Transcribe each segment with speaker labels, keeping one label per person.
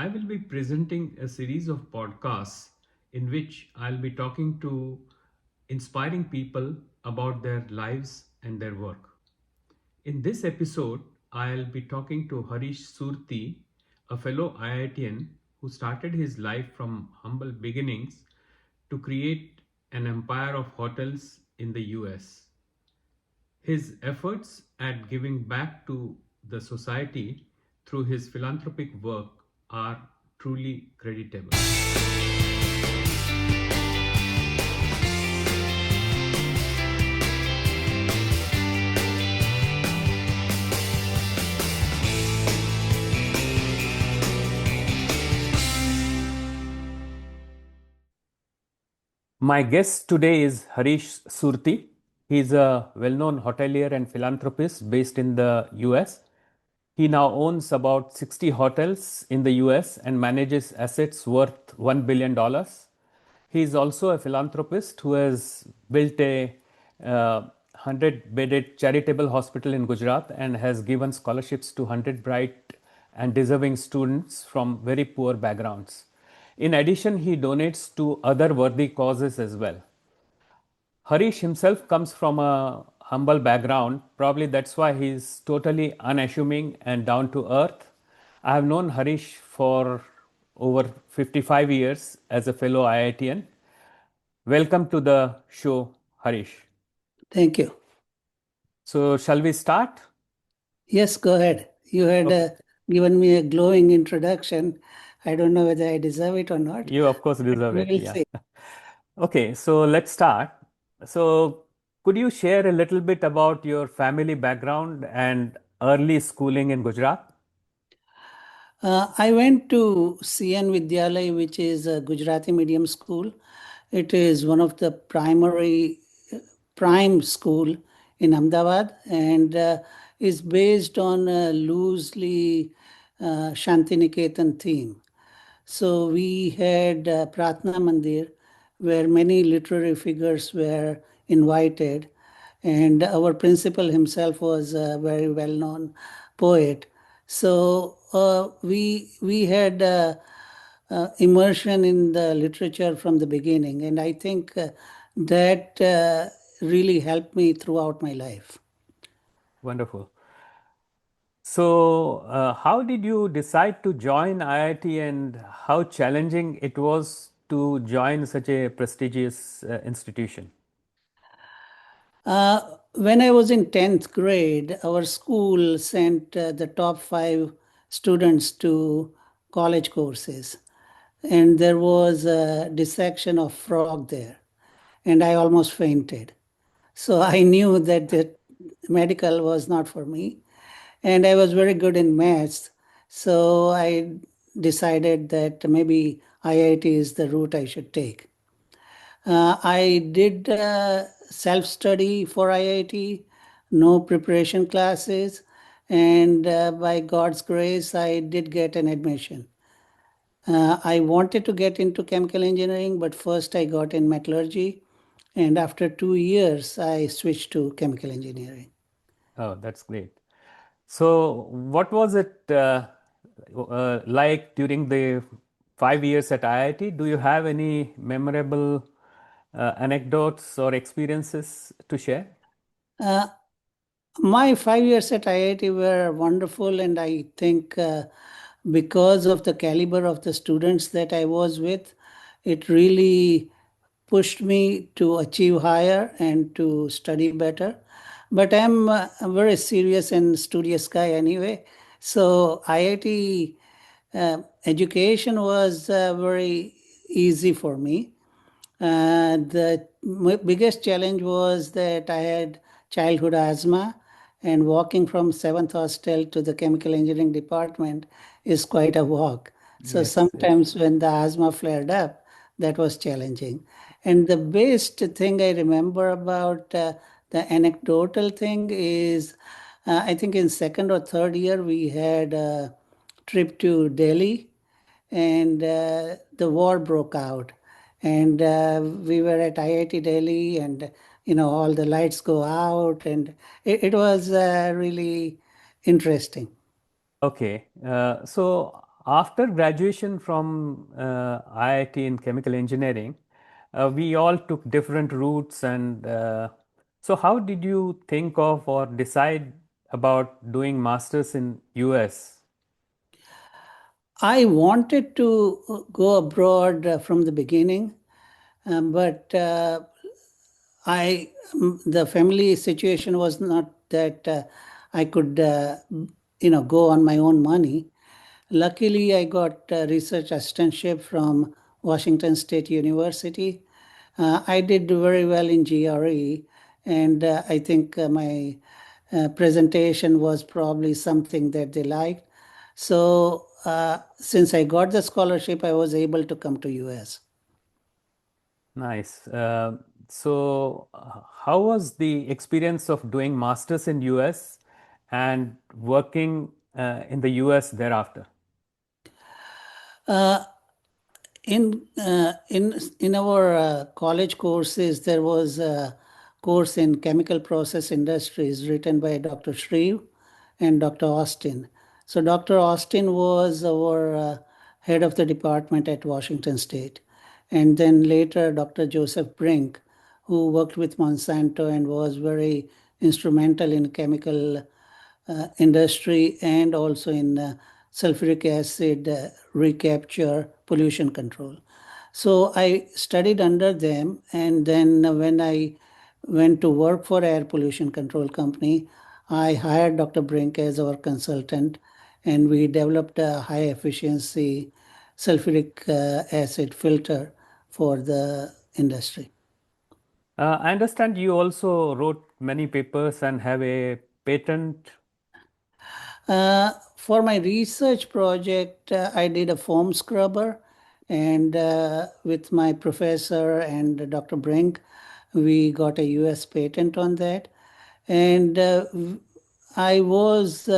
Speaker 1: I will be presenting a series of podcasts in which I'll be talking to inspiring people about their lives and their work. In this episode, I'll be talking to Harish Surati, a fellow IITan who started his life from humble beginnings to create an empire of hotels in the US. His efforts at giving back to the society through his philanthropic work are truly creditable. My guest today is Harish Surati. He is a well-known hotelier and philanthropist based in the US. He now owns about 60 hotels in the US and manages assets worth $1 billion. He is also a philanthropist who has built a 100-bedded charitable hospital in Gujarat and has given scholarships to 100 bright and deserving students from very poor backgrounds. In addition, he donates to other worthy causes as well. Harish himself comes from a humble background. Probably that's why he's totally unassuming and down to earth. I have known Harish for over 55 years as a fellow IITan. Welcome to the show, Harish.
Speaker 2: Thank you.
Speaker 1: So, shall we start?
Speaker 2: Yes, go ahead. You had given me a glowing introduction. I don't know whether I deserve it or not.
Speaker 1: You, of course, deserve
Speaker 2: We
Speaker 1: it.
Speaker 2: will
Speaker 1: Yeah.
Speaker 2: see.
Speaker 1: Okay, so let's start. So, could you share a little bit about your family background and early schooling in Gujarat?
Speaker 2: I went to CN Vidyalay, which is a Gujarati medium school. It is one of the prime school in Ahmedabad and is based on a loosely Shantiniketan theme. So we had Pratna Mandir, where many literary figures were invited, and our principal himself was a very well-known poet. So we had immersion in the literature from the beginning, and I think that really helped me throughout my life.
Speaker 1: Wonderful. So, how did you decide to join IIT and how challenging it was to join such a prestigious institution?
Speaker 2: When I was in 10th grade, our school sent the top 5 students to college courses. And there was a dissection of frog there. And I almost fainted. So I knew that the medical was not for me. And I was very good in maths. So I decided that maybe IIT is the route I should take. I did self-study for IIT, no preparation classes, and by God's grace, I did get an admission. I wanted to get into chemical engineering, but first I got in metallurgy, and after 2 years, I switched to chemical engineering.
Speaker 1: Oh, that's great. So, what was it like during the 5 years at IIT? Do you have any memorable anecdotes or experiences to share?
Speaker 2: Uh, my 5 years at IIT were wonderful, and I think because of the caliber of the students that I was with, it really pushed me to achieve higher and to study better. But I'm a very serious and studious guy anyway. So IIT education was very easy for me. The biggest challenge was that I had childhood asthma, and walking from 7th hostel to the chemical engineering department is quite a walk. So
Speaker 1: Yes, yes.
Speaker 2: sometimes when the asthma flared up, that was challenging. And the best thing I remember about the anecdotal thing is I think in second or third year we had a trip to Delhi, and the war broke out, and we were at IIT Delhi, and all the lights go out, and it was really interesting.
Speaker 1: Okay. So, After graduation from IIT in chemical engineering, we all took different routes. And so, how did you think of or decide about doing masters in US?
Speaker 2: I wanted to go abroad from the beginning, but the family situation was not that I could, go on my own money. Luckily, I got a research assistantship from Washington State University. I did very well in GRE, and I think my presentation was probably something that they liked. So, since I got the scholarship, I was able to come to US.
Speaker 1: Nice. How was the experience of doing masters in US and working in the US thereafter?
Speaker 2: Uh, in our college courses, there was a course in chemical process industries written by Dr. Shreve and Dr. Austin. So Dr. Austin was our head of the department at Washington State, and then later Dr. Joseph Brink, who worked with Monsanto and was very instrumental in chemical industry and also in sulfuric acid recapture pollution control. So I studied under them, and then when I went to work for air pollution control company, I hired Dr. Brink as our consultant, and we developed a high efficiency sulfuric acid filter for the industry.
Speaker 1: I understand you also wrote many papers and have a patent.
Speaker 2: For my research project, I did a foam scrubber, and with my professor and Dr. Brink, we got a US patent on that. And I was,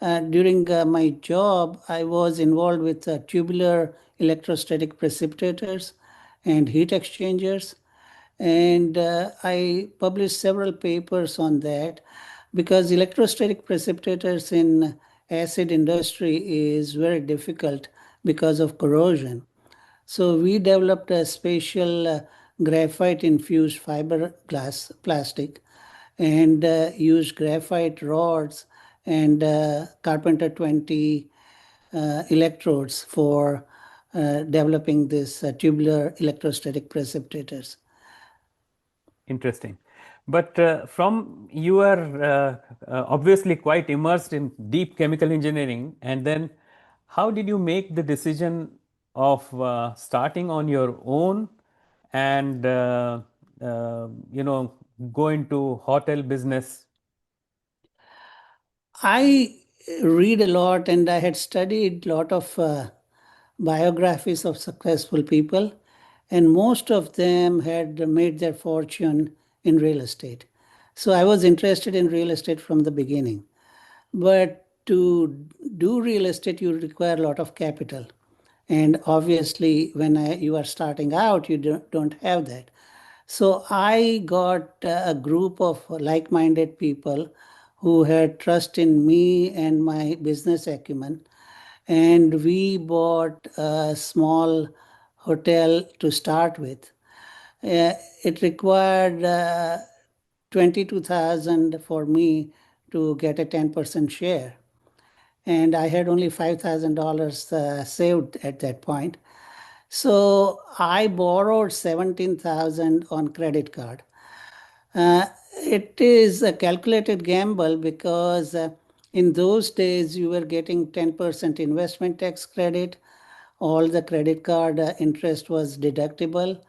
Speaker 2: during my job, I was involved with tubular electrostatic precipitators and heat exchangers. And I published several papers on that because electrostatic precipitators in acid industry is very difficult because of corrosion. So we developed a special graphite infused fiberglass plastic and used graphite rods and Carpenter 20 electrodes for developing this tubular electrostatic precipitators.
Speaker 1: Interesting. But from you are obviously quite immersed in deep chemical engineering, and then how did you make the decision of starting on your own and go into hotel business?
Speaker 2: I read a lot and I had studied a lot of biographies of successful people, and most of them had made their fortune in real estate. So I was interested in real estate from the beginning. But to do real estate, you require a lot of capital. And obviously, when you are starting out, you don't have that. So I got a group of like minded people who had trust in me and my business acumen. And we bought a small hotel to start with. It required 22,000 for me to get a 10% share. And I had only $5,000 saved at that point. So I borrowed 17,000 on credit card. It is a calculated gamble because in those days you were getting 10% investment tax credit. All the credit card interest was deductible.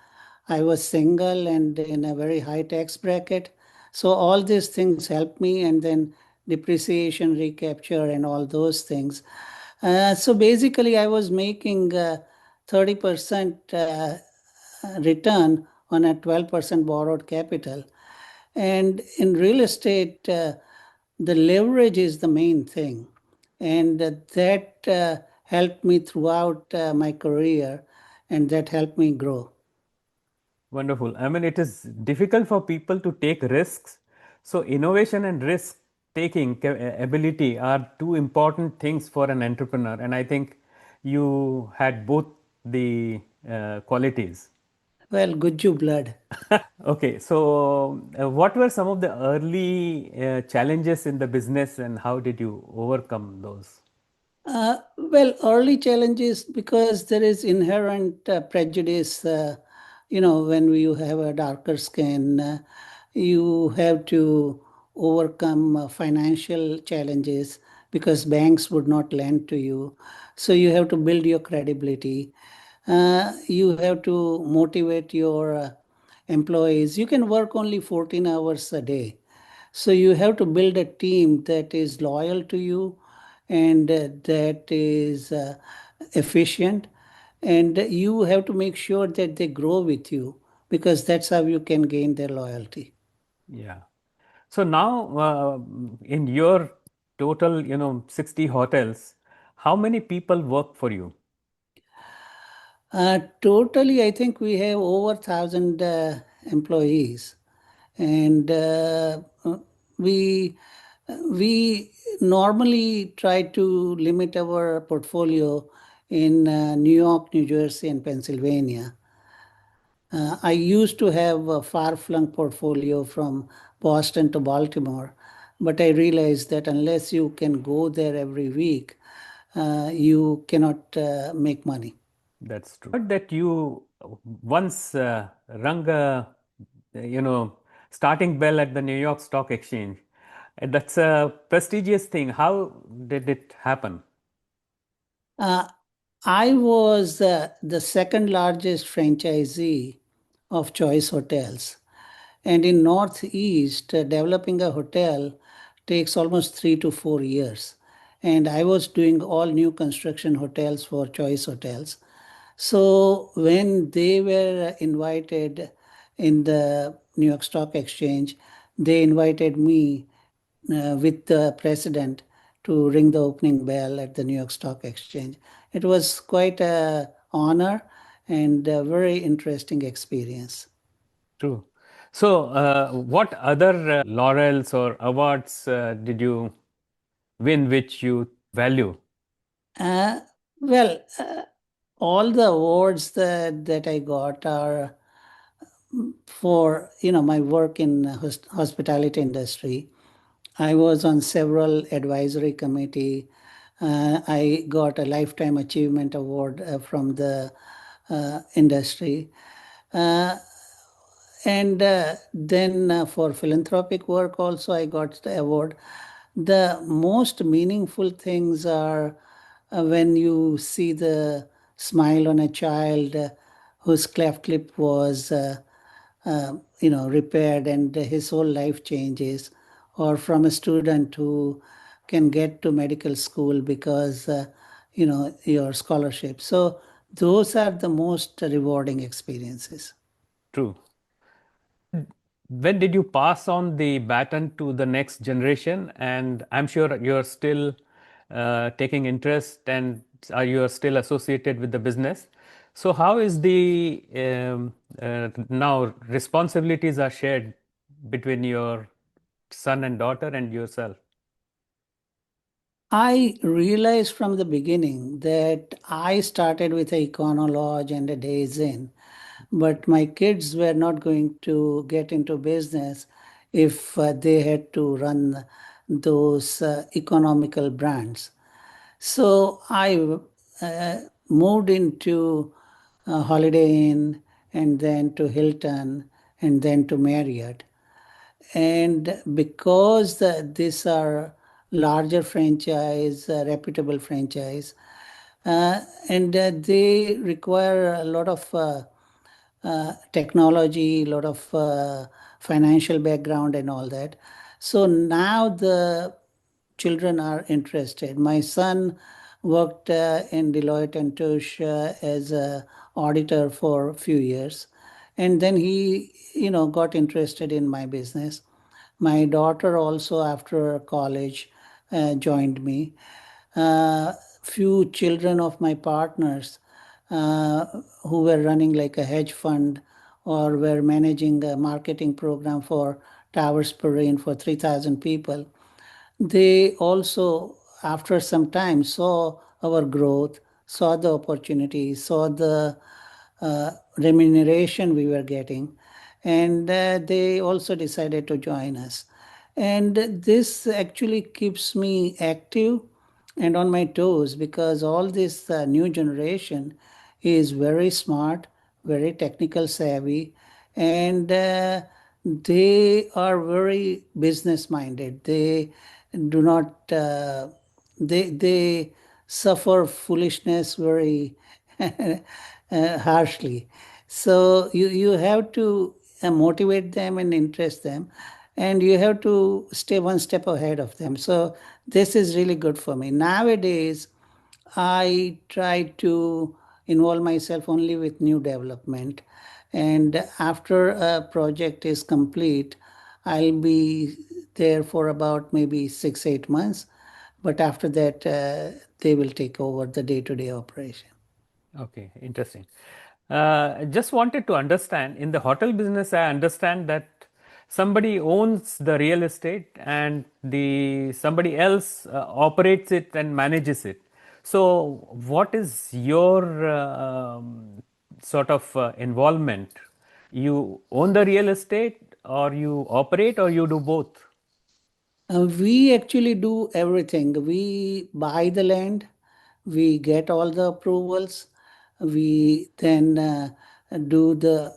Speaker 2: I was single and in a very high tax bracket. So all these things helped me, and then depreciation, recapture, and all those things. So basically, I was making 30% return on a 12% borrowed capital. And in real estate, the leverage is the main thing. And that helped me throughout my career, and that helped me grow.
Speaker 1: Wonderful. I mean, it is difficult for people to take risks. So, innovation and risk taking ability are two important things for an entrepreneur. And I think you had both the qualities.
Speaker 2: Well, Guju blood.
Speaker 1: Okay, so what were some of the early challenges in the business and how did you overcome those?
Speaker 2: Well, early challenges because there is inherent prejudice. When you have a darker skin, you have to overcome financial challenges because banks would not lend to you. So you have to build your credibility. You have to motivate your employees. You can work only 14 hours a day. So you have to build a team that is loyal to you and that is efficient. And you have to make sure that they grow with you because that's how you can gain their loyalty.
Speaker 1: Yeah. So now, in your total, 60 hotels, how many people work for you?
Speaker 2: Totally, I think we have over 1,000 employees, and we we normally try to limit our portfolio in New York, New Jersey, and Pennsylvania. I used to have a far-flung portfolio from Boston to Baltimore, but I realized that unless you can go there every week, you cannot make money.
Speaker 1: That's true. Heard that you once rung a, you know, starting bell at the New York Stock Exchange. That's a prestigious thing. How did it happen?
Speaker 2: Uh, I was the second largest franchisee of Choice Hotels. And in Northeast, developing a hotel takes almost 3 to 4 years. And I was doing all new construction hotels for Choice Hotels. So when they were invited in the New York Stock Exchange, they invited me with the president to ring the opening bell at the New York Stock Exchange. It was quite a honor and a very interesting experience.
Speaker 1: True. So, what other laurels or awards did you win which you value?
Speaker 2: Uh, well, all the awards that I got are for my work in hospitality industry. I was on several advisory committee. I got a lifetime achievement award from the industry. Uh, and then for philanthropic work also I got the award. The most meaningful things are when you see the smile on a child whose cleft lip was repaired and his whole life changes, or from a student who can get to medical school because your scholarship. So those are the most rewarding experiences.
Speaker 1: True. When did you pass on the baton to the next generation? And I'm sure you're still taking interest and are you are still associated with the business. So how is the now responsibilities are shared between your son and daughter and yourself?
Speaker 2: I realized from the beginning that I started with a Econo Lodge and a Days Inn, but my kids were not going to get into business if they had to run those economical brands. So I uh, moved into Holiday Inn and then to Hilton and then to Marriott. And because these are larger franchise, reputable franchise, and they require a lot of technology, a lot of financial background, and all that. So now the children are interested. My son worked in Deloitte and Touche as a auditor for a few years, and then he, got interested in my business. My daughter also, after college, joined me. Few children of my partners uh, who were running like a hedge fund or were managing a marketing program for Towers Perrine for 3,000 people. They also, after some time, saw our growth. saw the opportunity, saw the remuneration we were getting, and they also decided to join us. And this actually keeps me active and on my toes because all this new generation is very smart, very technical savvy, and they are very business minded. They do not they suffer foolishness very harshly. So you have to motivate them and interest them, and you have to stay one step ahead of them. So this is really good for me nowadays. I try to involve myself only with new development. And after a project is complete, I'll be there for about maybe 6, 8 months. But after that, they will take over the day to day operation.
Speaker 1: Okay, interesting. Just wanted to understand in the hotel business, I understand that somebody owns the real estate and the somebody else operates it and manages it. So, what is your sort of involvement? You own the real estate, or you operate, or you do both?
Speaker 2: We actually do everything. We buy the land, we get all the approvals, we then do the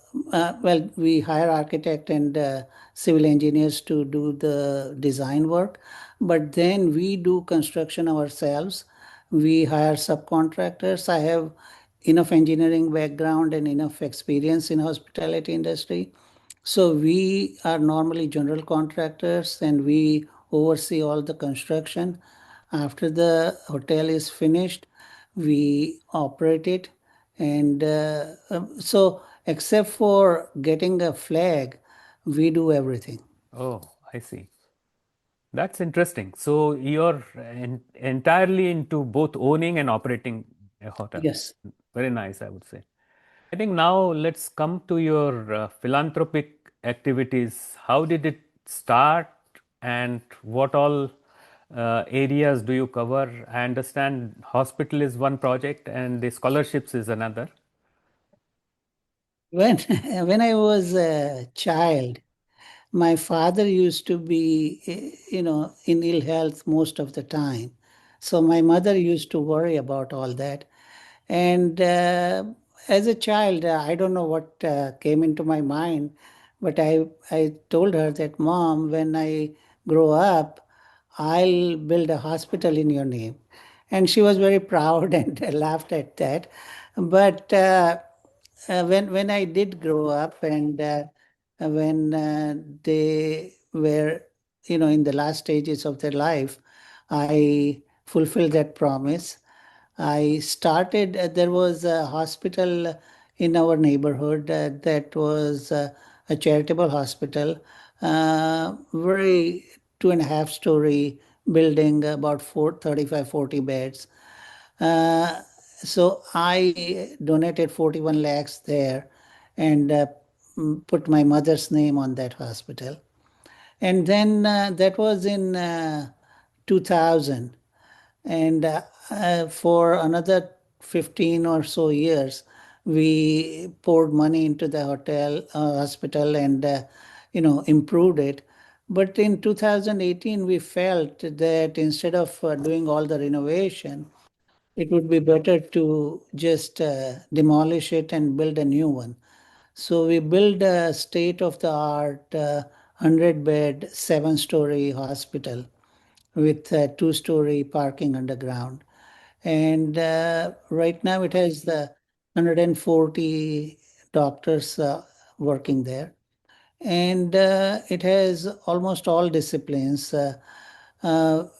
Speaker 2: we hire architect and civil engineers to do the design work, but then we do construction ourselves. We hire subcontractors. I have enough engineering background and enough experience in hospitality industry. So we are normally general contractors and we oversee all the construction. After the hotel is finished, we operate it. And so, except for getting a flag, we do everything.
Speaker 1: Oh, I see. That's interesting. So you're entirely into both owning and operating a hotel.
Speaker 2: Yes.
Speaker 1: Very nice, I would say. I think now let's come to your philanthropic activities. How did it start and what all areas do you cover? I understand hospital is one project and the scholarships is another.
Speaker 2: When, when I was a child, my father used to be, in ill health most of the time. So my mother used to worry about all that. And as a child, I don't know what came into my mind, but I told her that, Mom, when I grow up, I'll build a hospital in your name. And she was very proud and laughed at that. But when I did grow up and when they were, in the last stages of their life, I fulfilled that promise. I started, there was a hospital in our neighborhood that was a charitable hospital, very 2.5 story building, about 35, 40 beds. Uh, so I donated 41 lakhs there and put my mother's name on that hospital. And then that was in 2000. And for another 15 or so years, we poured money into the hospital and, improved it. But in 2018, we felt that instead of doing all the renovation, it would be better to just demolish it and build a new one. So we built a state-of-the-art 100-bed, 7-story hospital with 2-story parking underground. And right now it has the 140 doctors working there. And it has almost all disciplines.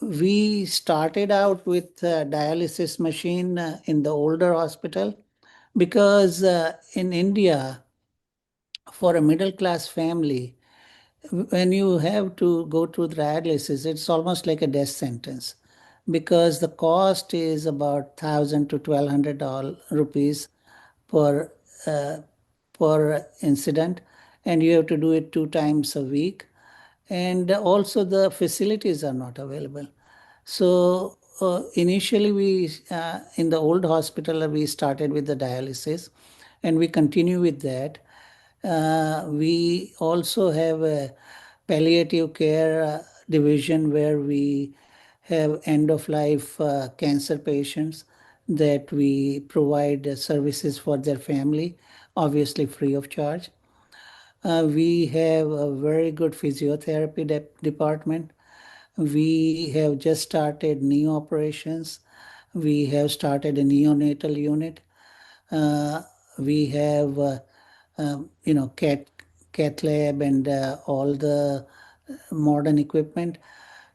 Speaker 2: We started out with a dialysis machine in the older hospital because in India, for a middle class family, when you have to go to dialysis, it's almost like a death sentence because the cost is about 1,000 to 1,200 rupees per uh, per incident, and you have to do it 2 times a week, and also the facilities are not available. So initially, we in the old hospital we started with the dialysis, and we continue with that. We also have a palliative care division where we have end of life cancer patients that we provide services for their family, obviously free of charge. We have a very good physiotherapy department. We have just started knee operations. We have started a neonatal unit. Uh, we have, cat lab and all the modern equipment.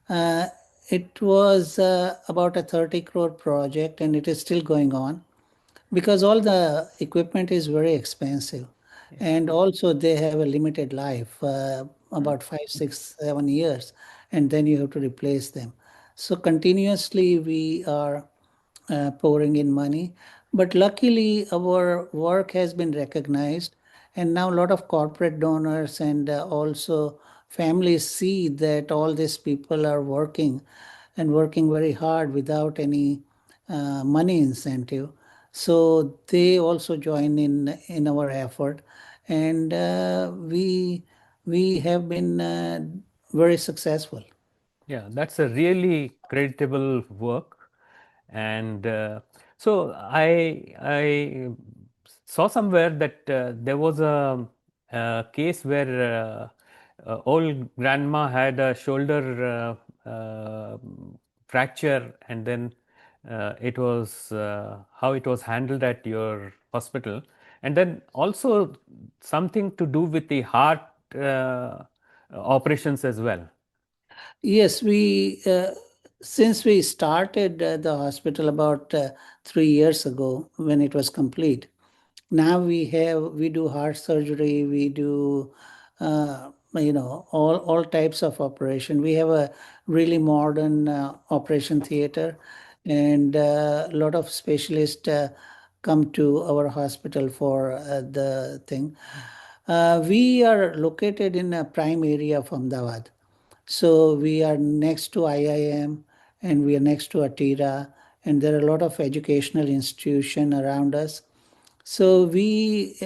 Speaker 2: Uh, it was about a 30 crore project, and it is still going on because all the equipment is very expensive,
Speaker 1: Yeah.
Speaker 2: and also they have a limited life,
Speaker 1: Mm.
Speaker 2: about 5, 6, 7 years, and then you have to replace them. So continuously we are pouring in money, but luckily our work has been recognized, and now a lot of corporate donors and also families see that all these people are working and working very hard without any money incentive. So they also join in our effort, and we have been very successful.
Speaker 1: Yeah, that's a really creditable work, and so I saw somewhere that there was a case where old grandma had a shoulder fracture, and then it was how it was handled at your hospital, and then also something to do with the heart operations as well.
Speaker 2: Yes, we since we started the hospital about 3 years ago when it was complete. Now we do heart surgery, we do all types of operation. We have a really modern operation theater, and a lot of specialists come to our hospital for the thing. We are located in a prime area of Ahmedabad. So we are next to IIM, and we are next to Atira, and there are a lot of educational institution around us. So we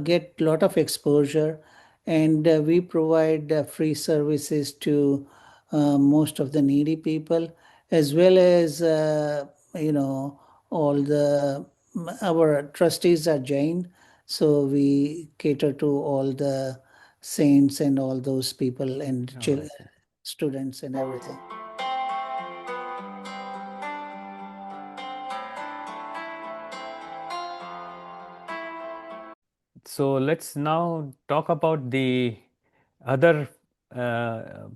Speaker 2: get a lot of exposure, and we provide free services to most of the needy people, as well as all the our trustees are Jain, so we cater to all the saints and all those people and
Speaker 1: Oh, I see.
Speaker 2: students and everything.
Speaker 1: So let's now talk about the other uh,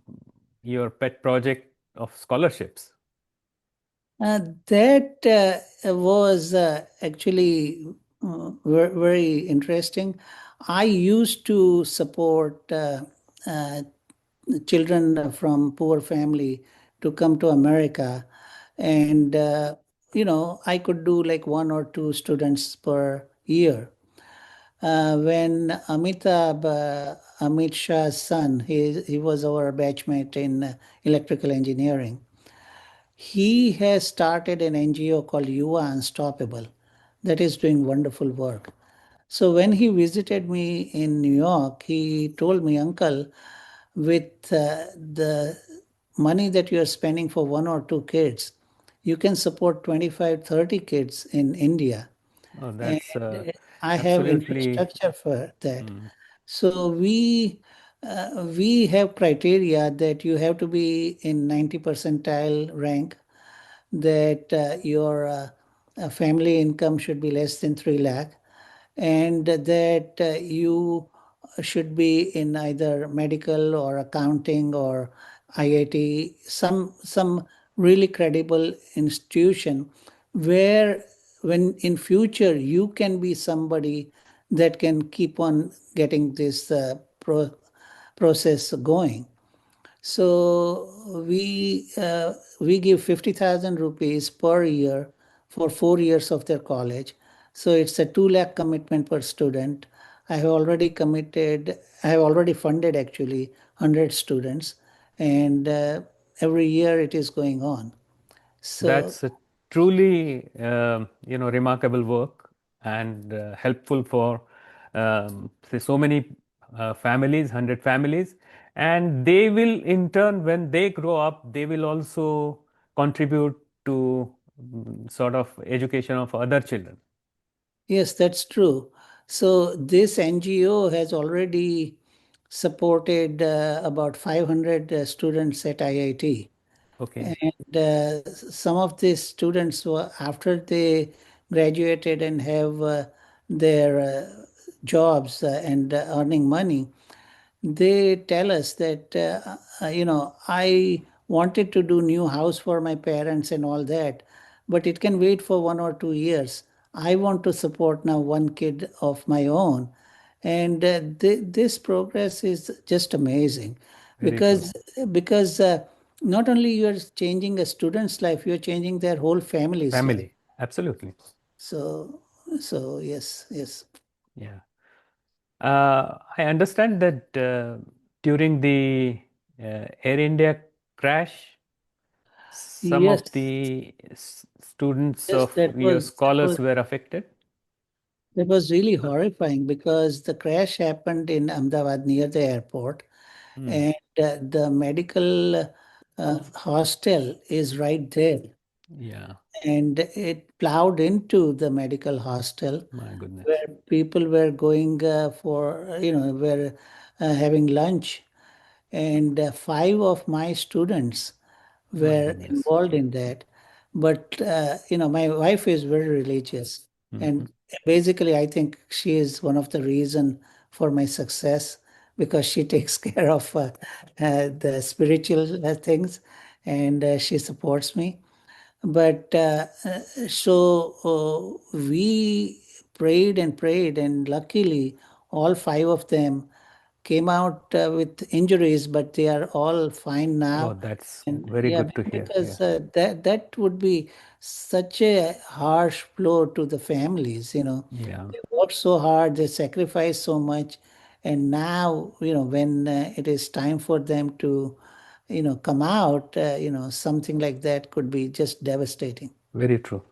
Speaker 1: your pet project of scholarships.
Speaker 2: That was actually very interesting. I used to support uh, children from poor family to come to America, and I could do like one or two students per year. When Amit Shah's son, he was our batchmate in electrical engineering. He has started an NGO called Yuva Unstoppable that is doing wonderful work. So when he visited me in New York, he told me, Uncle, with the money that you are spending for one or two kids, you can support 25, 30 kids in India.
Speaker 1: Oh,
Speaker 2: And
Speaker 1: that's
Speaker 2: I have
Speaker 1: absolutely.
Speaker 2: infrastructure for that.
Speaker 1: Mm.
Speaker 2: So we have criteria that you have to be in 90 percentile rank, that your family income should be less than 3 lakh, and that you should be in either medical or accounting or IIT, some really credible institution where when in future you can be somebody that can keep on getting this process going. So we give 50,000 rupees per year for 4 years of their college. So it's a 2 lakh commitment per student. I have already funded actually 100 students, and every year it is going on. So
Speaker 3: That's a truly, remarkable work and helpful for, say, so many families, 100 families, and they will, in turn, when they grow up, they will also contribute to sort of education of other children.
Speaker 2: yes, that's true. So this NGO has already supported about 500 students at IIT.
Speaker 3: Okay.
Speaker 2: And some of these students, after they graduated and have their jobs and earning money, they tell us that I wanted to do new house for my parents and all that, but it can wait for 1 or 2 years. I want to support now one kid of my own. And this progress is just amazing,
Speaker 3: Very true.
Speaker 2: because not only you're changing a student's life, you're changing their whole family's life.
Speaker 3: Family. Absolutely.
Speaker 2: So yes, yes.
Speaker 3: Yeah. I understand that during the Air India crash, some of
Speaker 2: Yes,
Speaker 3: the students
Speaker 2: yes,
Speaker 3: of your scholars were affected.
Speaker 2: that was really horrifying because the crash happened in Ahmedabad near the airport,
Speaker 3: Hmm.
Speaker 2: and the medical hostel is right there,
Speaker 3: Yeah,
Speaker 2: and it plowed into the medical hostel
Speaker 3: my goodness.
Speaker 2: where people were going for, were having lunch, and five of my students
Speaker 3: My
Speaker 2: were
Speaker 3: goodness.
Speaker 2: involved in that. But my wife is very religious,
Speaker 3: Mhm.
Speaker 2: and basically, I think she is one of the reason for my success because she takes care of the spiritual things, and she supports me. But we prayed and prayed, and luckily, all five of them came out with injuries, but they are all fine
Speaker 3: Oh,
Speaker 2: now.
Speaker 3: that's
Speaker 2: And
Speaker 3: very
Speaker 2: yeah,
Speaker 3: good to hear. Yeah,
Speaker 2: because that would be such a harsh blow to the families.
Speaker 3: yeah,
Speaker 2: They worked so hard, they sacrificed so much, and now when it is time for them to come out, something like that could be just devastating.
Speaker 3: very true.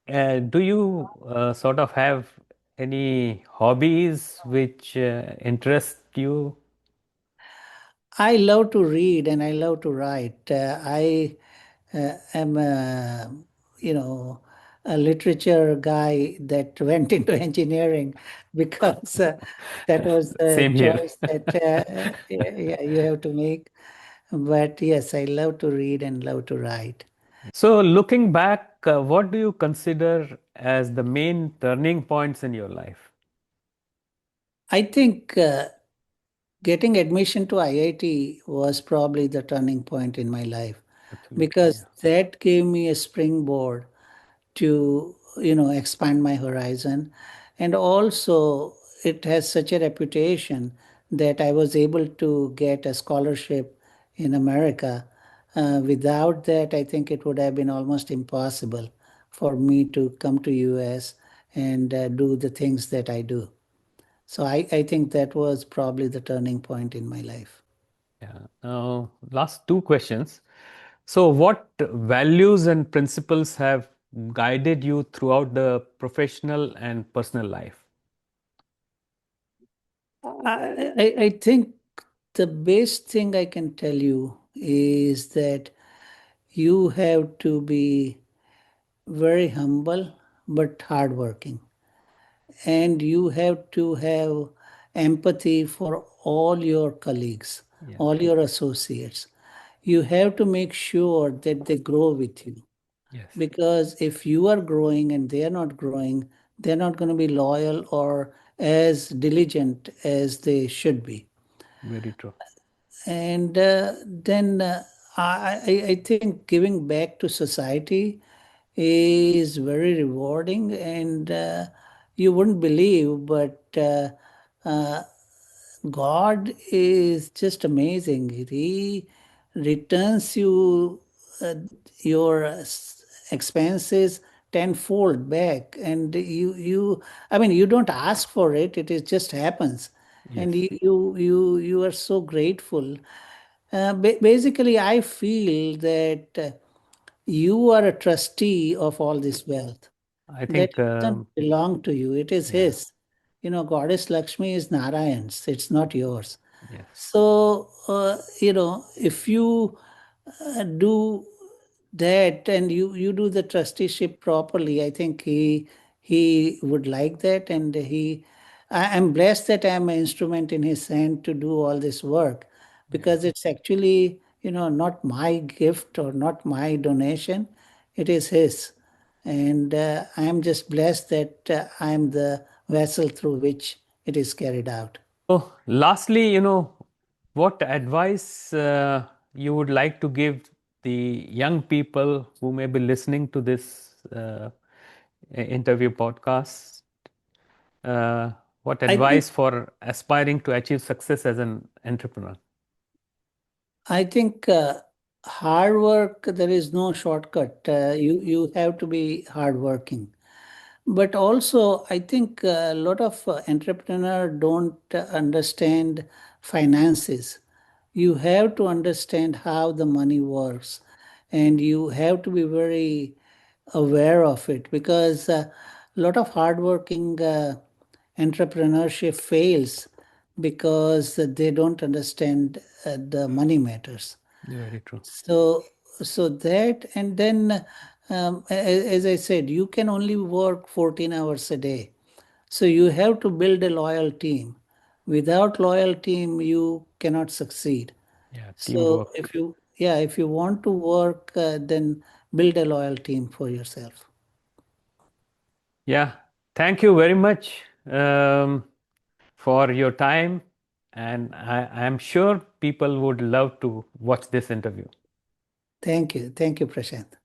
Speaker 3: Do you sort of have any hobbies which interest you?
Speaker 2: I love to read and I love to write. I am you know, a literature guy that went into engineering because that was the
Speaker 3: Same here.
Speaker 2: choice that yeah, you have to make. But yes, I love to read and love to write.
Speaker 3: So, looking back, what do you consider as the main turning points in your life?
Speaker 2: I think getting admission to IIT was probably the turning point in my life
Speaker 3: Absolutely,
Speaker 2: because
Speaker 3: yeah.
Speaker 2: that gave me a springboard to expand my horizon, and also it has such a reputation that I was able to get a scholarship in America. Without that, I think it would have been almost impossible for me to come to US and do the things that I do. So I think that was probably the turning point in my life.
Speaker 3: Yeah. Now, last two questions. So, what values and principles have guided you throughout the professional and personal life?
Speaker 2: I think the best thing I can tell you is that you have to be very humble but hardworking, and you have to have empathy for all your colleagues,
Speaker 3: Yeah.
Speaker 2: all your associates. You have to make sure that they grow with you,
Speaker 3: Yes.
Speaker 2: because if you are growing and they are not growing, they're not going to be loyal or as diligent as they should be.
Speaker 3: Very true.
Speaker 2: And then I think giving back to society is very rewarding, and you wouldn't believe, but uh, God is just amazing. He returns you uh, your expenses tenfold back, and you I mean, you don't ask for it, it is just happens. And
Speaker 3: Yes.
Speaker 2: you are so grateful. Basically, I feel that you are a trustee of all this wealth.
Speaker 3: I
Speaker 2: That
Speaker 3: think,
Speaker 2: doesn't belong to you, it is
Speaker 3: yeah,
Speaker 2: his. Goddess Lakshmi is Narayan's, it's not yours.
Speaker 3: yes.
Speaker 2: So, if you do that, and you do the trusteeship properly, I think he would like that. And I'm blessed that I'm an instrument in his hand to do all this work,
Speaker 3: Yeah.
Speaker 2: because it's actually, not my gift or not my donation, it is his. And I'm just blessed that I'm the vessel through which it is carried out.
Speaker 3: So, lastly, what advice you would like to give the young people who may be listening to this interview podcast? Uh, what
Speaker 2: I think
Speaker 3: advice for aspiring to achieve success as an entrepreneur?
Speaker 2: I think hard work, there is no shortcut. You have to be hardworking. But also, I think a lot of entrepreneur don't understand finances. You have to understand how the money works, and you have to be very aware of it, because a lot of hardworking entrepreneurship fails because they don't understand the money matters.
Speaker 3: Very true.
Speaker 2: So that, and then, as I said, you can only work 14 hours a day. So you have to build a loyal team. Without loyal team, you cannot succeed.
Speaker 3: Yeah,
Speaker 2: So
Speaker 3: teamwork.
Speaker 2: if you want to work, then build a loyal team for yourself.
Speaker 3: Yeah, thank you very much for your time. And I'm sure people would love to watch this interview.
Speaker 2: Thank you. Thank you, Prashant.